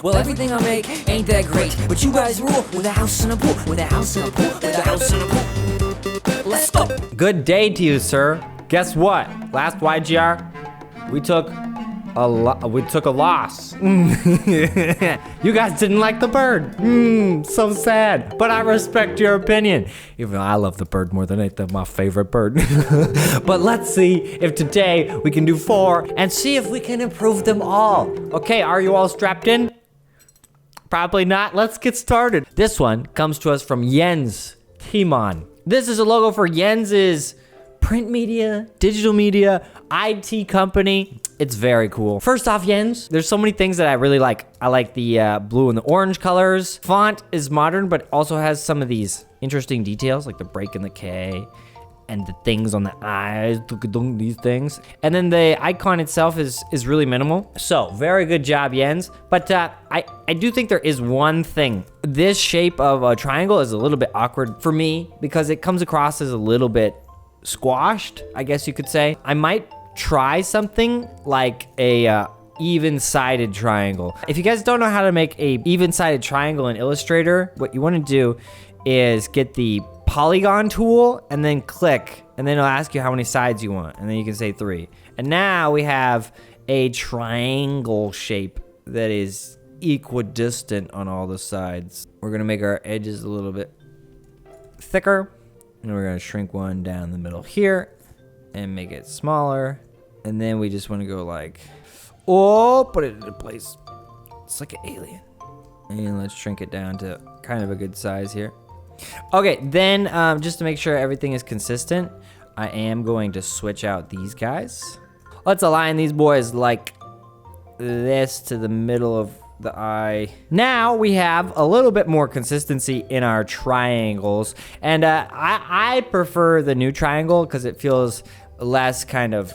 Well, everything I make ain't that great, but you guys rule with a house and a pool, with a house and a pool, with a house and a pool. Let's go. Good day to you, sir. Guess what? Last YGR, we took a loss. You guys didn't like the bird. So sad. But I respect your opinion. Even though I love the bird more than anything, my favorite bird. But let's see if today we can do 4 and see if we can improve them all. Okay, are you all strapped in? Probably not. Let's get started. This one comes to us from Jens Timon. This is a logo for Jens's print media, digital media, IT company. It's very cool. First off, Jens, there's so many things that I really like. I like the blue and the orange colors. Font is modern, but also has some of these interesting details, like the break and the K, and the things on the eyes, these things. And then the icon itself is really minimal. So very good job, Jens. But I do think there is one thing. This shape of a triangle is a little bit awkward for me because it comes across as a little bit squashed, I guess you could say. I might try something like a even-sided triangle. If you guys don't know how to make a even-sided triangle in Illustrator, what you want to do is get the polygon tool and then click, and then it'll ask you how many sides you want, and then you can say 3. And now we have a triangle shape that is equidistant on all the sides. We're gonna make our edges a little bit thicker, and we're gonna shrink one down the middle here and make it smaller. And then we just wanna go like, oh, put it into place. It's like an alien. And let's shrink it down to kind of a good size here. Okay, then just to make sure everything is consistent, I am going to switch out these guys. Let's align these boys like this to the middle of the eye. Now we have a little bit more consistency in our triangles, and I prefer the new triangle because it feels less kind of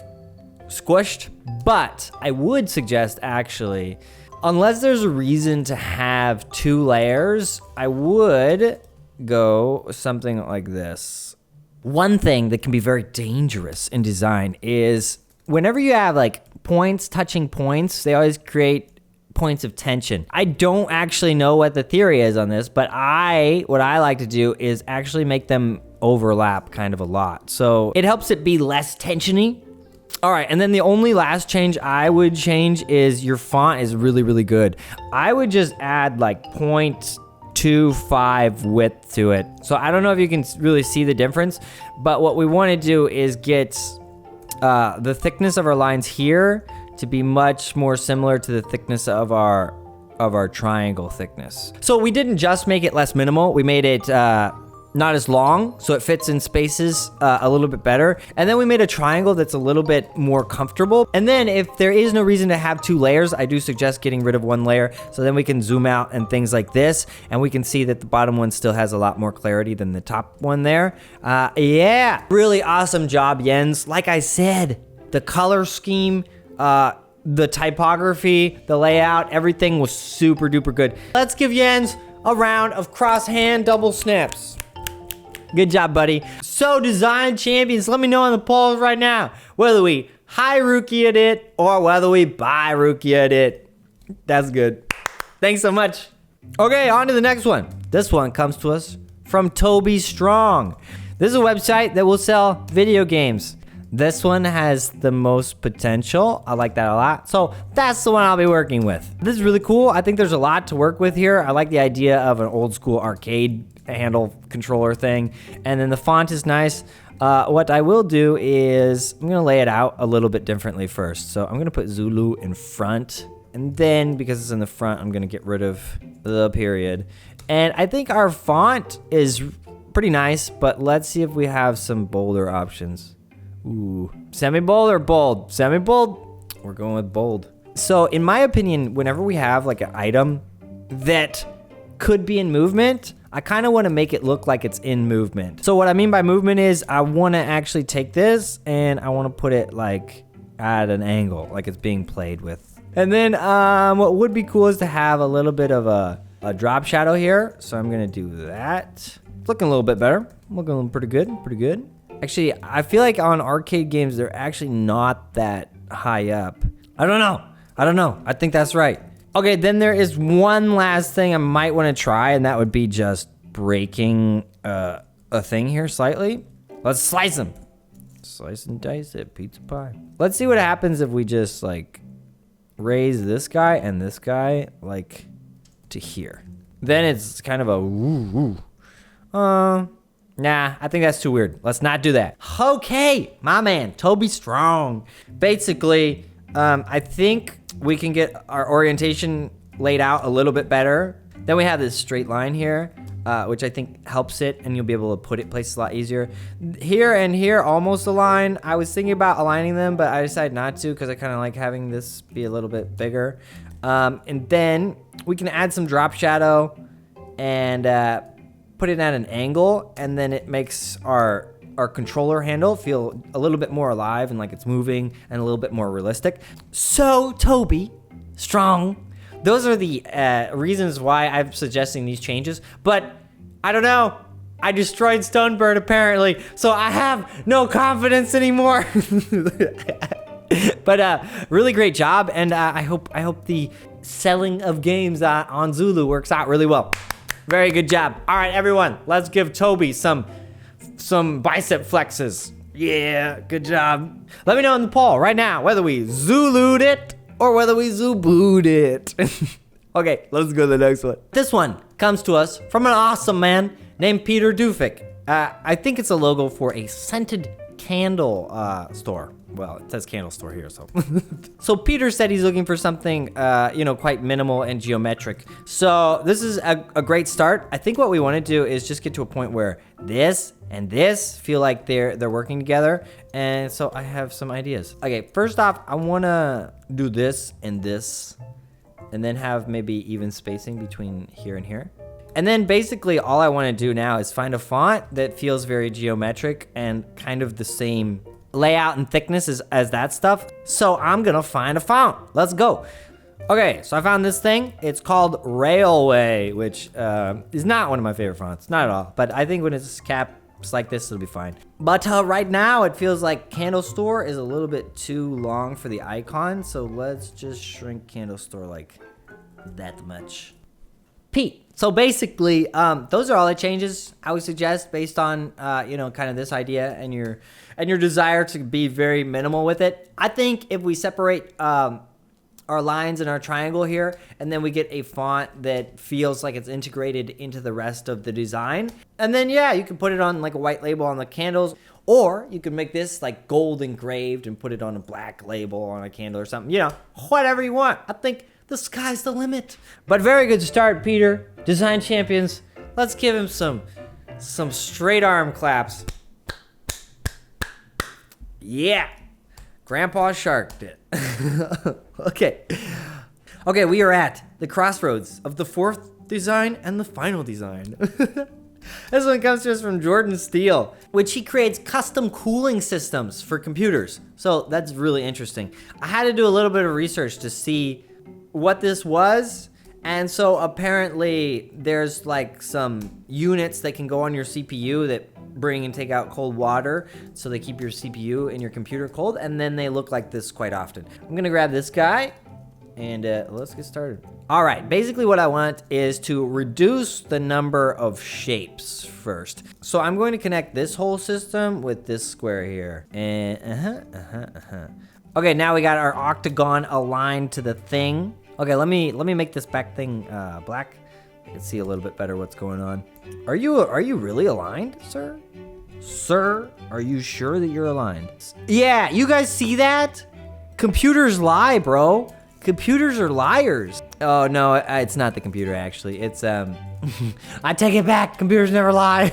squished. But I would suggest, actually, unless there's a reason to have 2 layers, I would go something like this. One thing that can be very dangerous in design is whenever you have like points touching points, they always create points of tension. I don't actually know what the theory is on this, but what I like to do is actually make them overlap kind of a lot. So it helps it be less tensiony. All right, and then the only last change I would change is your font is really, really good. I would just add like 0.25 width to it. So I don't know if you can really see the difference, but what we want to do is get the thickness of our lines here to be much more similar to the thickness of our triangle thickness. So we didn't just make it less minimal, we made it not as long, so it fits in spaces a little bit better. And then we made a triangle that's a little bit more comfortable. And then if there is no reason to have 2 layers, I do suggest getting rid of 1 layer, so then we can zoom out and things like this, and we can see that the bottom one still has a lot more clarity than the top one there. Yeah, really awesome job, Jens. Like I said, the color scheme, the typography, the layout, everything was super duper good. Let's give Jens a round of cross hand double snaps. Good job, buddy. So, design champions, let me know in the polls right now whether we high rookie at it or whether we buy rookie at it. That's good. Thanks so much. Okay, on to the next one. This one comes to us from Toby Strong. This is a website that will sell video games. This one has the most potential. I like that a lot. So that's the one I'll be working with. This is really cool. I think there's a lot to work with here. I like the idea of an old school arcade handle controller thing. And then the font is nice. What I will do is I'm gonna lay it out a little bit differently first. So I'm gonna put Zulu in front. And then because it's in the front, I'm gonna get rid of the period. And I think our font is pretty nice, but let's see if we have some bolder options. Ooh, semi-bold or bold? Semi-bold? We're going with bold. So in my opinion, whenever we have like an item that could be in movement, I kind of want to make it look like it's in movement. So what I mean by movement is I want to actually take this and I want to put it like at an angle, like it's being played with. And then what would be cool is to have a little bit of a drop shadow here. So I'm going to do that. It's looking a little bit better. Looking pretty good, pretty good. Actually, I feel like on arcade games, they're actually not that high up. I don't know. I think that's right. Okay, then there is one last thing I might want to try, and that would be just breaking a thing here slightly. Let's slice them. Slice and dice it, pizza pie. Let's see what happens if we just like raise this guy and this guy like to here. Then it's kind of a woo. Nah, I think that's too weird. Let's not do that. Okay, my man, Toby Strong. Basically, I think we can get our orientation laid out a little bit better. Then we have this straight line here, which I think helps it, and you'll be able to put it places a lot easier. Here and here, almost align. I was thinking about aligning them, but I decided not to because I kind of like having this be a little bit bigger. And then we can add some drop shadow and put it at an angle, and then it makes our controller handle feel a little bit more alive and like it's moving and a little bit more realistic. So, Toby Strong, those are the reasons why I'm suggesting these changes, but I don't know. I destroyed Stonebird apparently, so I have no confidence anymore. But really great job, and I hope the selling of games on Zulu works out really well. Very good job. All right, everyone, let's give Toby some bicep flexes. Yeah, good job. Let me know in the poll right now whether we Zulu'd it or whether we Zuboo'd it. Okay, let's go to the next one. This one comes to us from an awesome man named Peter Dufik. I think it's a logo for a scented candle store. Well, it says candle store here, so. So Peter said he's looking for something, quite minimal and geometric. So this is a great start. I think what we want to do is just get to a point where this and this feel like they're working together. And so I have some ideas. Okay, first off, I want to do this, and then have maybe even spacing between here and here. And then basically all I want to do now is find a font that feels very geometric and kind of the same layout and thickness as that stuff. So I'm gonna find a font. Let's go. Okay, so I found this thing. It's called Railway, which is not one of my favorite fonts, not at all. But I think when it's caps like this, it'll be fine. But right now, it feels like Candle Store is a little bit too long for the icon. So let's just shrink Candle Store like that much. Pete. So basically, those are all the changes I would suggest based on, kind of this idea and your desire to be very minimal with it. I think if we separate our lines in our triangle here, and then we get a font that feels like it's integrated into the rest of the design, and then yeah, you can put it on like a white label on the candles, or you can make this like gold engraved and put it on a black label on a candle or something. Whatever you want. I think the sky's the limit. But very good start, Peter. Design champions. Let's give him some straight arm claps. Yeah. Grandpa Shark did. Okay, we are at the crossroads of the fourth design and the final design. This one comes to us from Jordan Steele, which he creates custom cooling systems for computers. So that's really interesting. I had to do a little bit of research to see what this was, and so apparently there's like some units that can go on your CPU that bring and take out cold water, so they keep your CPU and your computer cold, and then they look like this quite often. I'm gonna grab this guy and let's get started. All right, basically what I want is to reduce the number of shapes first. So I'm going to connect this whole system with this square here, and okay, now we got our octagon aligned to the thing. Okay, let me make this back thing black. I can see a little bit better what's going on. Are you really aligned, sir? Sir, are you sure that you're aligned? Yeah, you guys see that? Computers lie, bro. Computers are liars. Oh no, it's not the computer actually. It's I take it back. Computers never lie.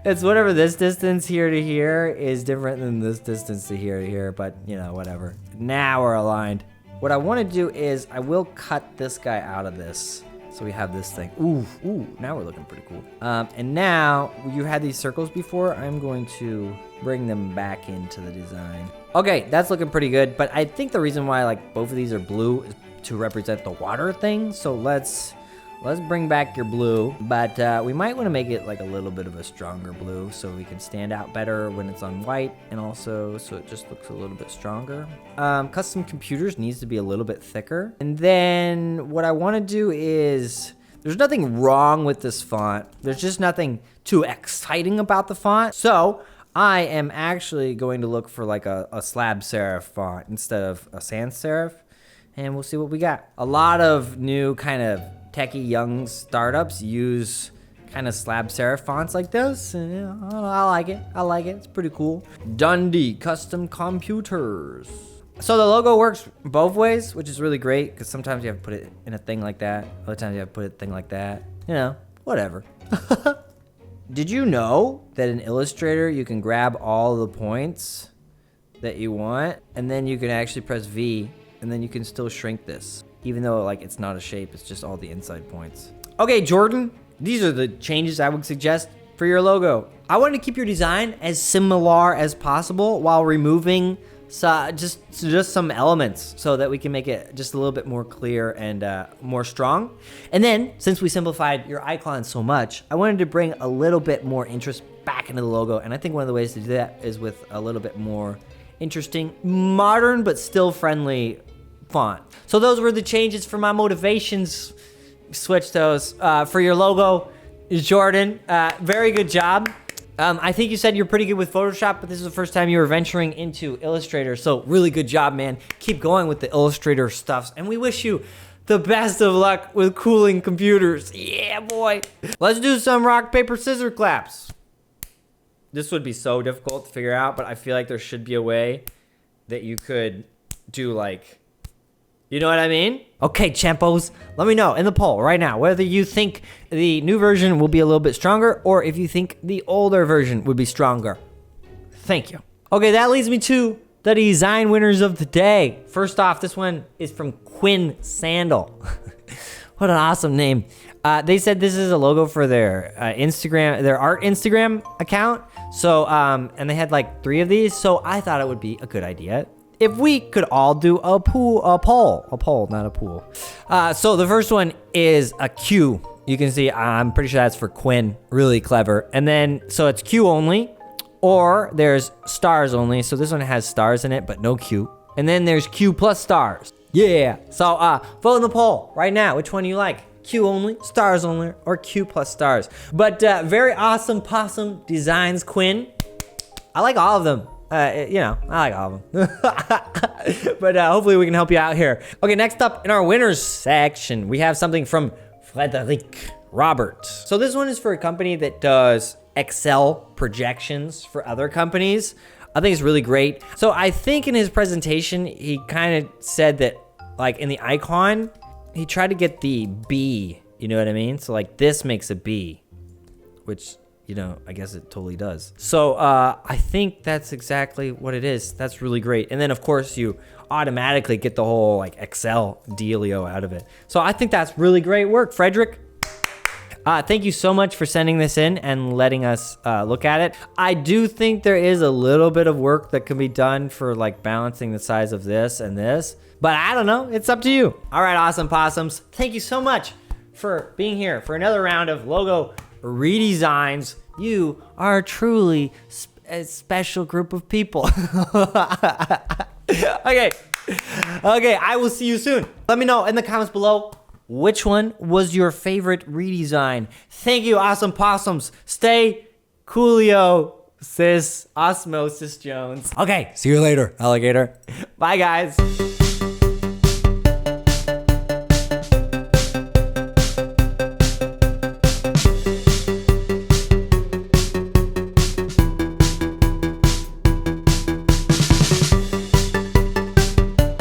It's whatever this distance here to here is different than this distance to here, but whatever. Now we're aligned. What I want to do is I will cut this guy out of this. So we have this thing. Ooh, now we're looking pretty cool. And now you had these circles before. I'm going to bring them back into the design. Okay, that's looking pretty good. But I think the reason why like both of these are blue is to represent the water thing. So let's Let's bring back your blue, but we might want to make it like a little bit of a stronger blue so we can stand out better when it's on white, and also so it just looks a little bit stronger. Custom computers needs to be a little bit thicker. And then what I want to do is, there's nothing wrong with this font. There's just nothing too exciting about the font. So I am actually going to look for like a slab serif font instead of a sans serif, and we'll see what we got. A lot of new kind of techie young startups use kind of slab serif fonts like this, and you know, I like it. I like it. It's pretty cool. Dondee custom computers. So the logo works both ways, which is really great, because sometimes you have to put it in a thing like that. Other times you have to put it in a thing like that. You know, whatever. Did you know that in Illustrator you can grab all the points that you want, and then you can actually press V, and then you can still shrink this, even though like it's not a shape, it's just all the inside points. Okay, Jordan, these are the changes I would suggest for your logo. I wanted to keep your design as similar as possible while removing just some elements so that we can make it just a little bit more clear and more strong. And then, since we simplified your icon so much, I wanted to bring a little bit more interest back into the logo. And I think one of the ways to do that is with a little bit more interesting, modern, but still friendly font. So those were the changes for my motivations. Switch those for your logo. Jordan, very good job. I think you said you're pretty good with Photoshop, but this is the first time you were venturing into Illustrator. So really good job, man. Keep going with the Illustrator stuff. And we wish you the best of luck with cooling computers. Yeah, boy. Let's do some rock, paper, scissors claps. This would be so difficult to figure out, but I feel like there should be a way that you could do like, you know what I mean? Okay, champos, let me know in the poll right now whether you think the new version will be a little bit stronger or if you think the older version would be stronger. Thank you. Okay, that leads me to the design winners of the day. First off, this one is from Quinn Sandal. What an awesome name. They said this is a logo for their Instagram, their art Instagram account. So, and they had like 3 of these. So I thought it would be a good idea if we could all do a poll, not a pool. So the first one is a Q. You can see, I'm pretty sure that's for Quinn. Really clever. And then, so it's Q only, or there's stars only. So this one has stars in it, but no Q. And then there's Q plus stars. Yeah. So vote in the poll right now. Which one do you like? Q only, stars only, or Q plus stars? But very awesome possum designs, Quinn. I like all of them. You know, I like all of them. But hopefully we can help you out here. Okay, next up in our winners section, we have something from Frederick Robert. So this one is for a company that does Excel projections for other companies. I think it's really great. So I think in his presentation, he kind of said that like in the icon, he tried to get the B, you know what I mean? So like this makes a B, which, you know, I guess it totally does. So I think that's exactly what it is. That's really great. And then of course you automatically get the whole like Excel dealio out of it. So I think that's really great work, Frederick. Thank you so much for sending this in and letting us look at it. I do think there is a little bit of work that can be done for like balancing the size of this and this, but I don't know, it's up to you. All right, awesome possums. Thank you so much for being here for another round of logo redesigns. You are truly a special group of people. Okay, I will see you soon. Let me know in the comments below which one was your favorite redesign. Thank you, awesome possums. Stay coolio, sis, Osmosis Jones. Okay, see you later, alligator. Bye, guys.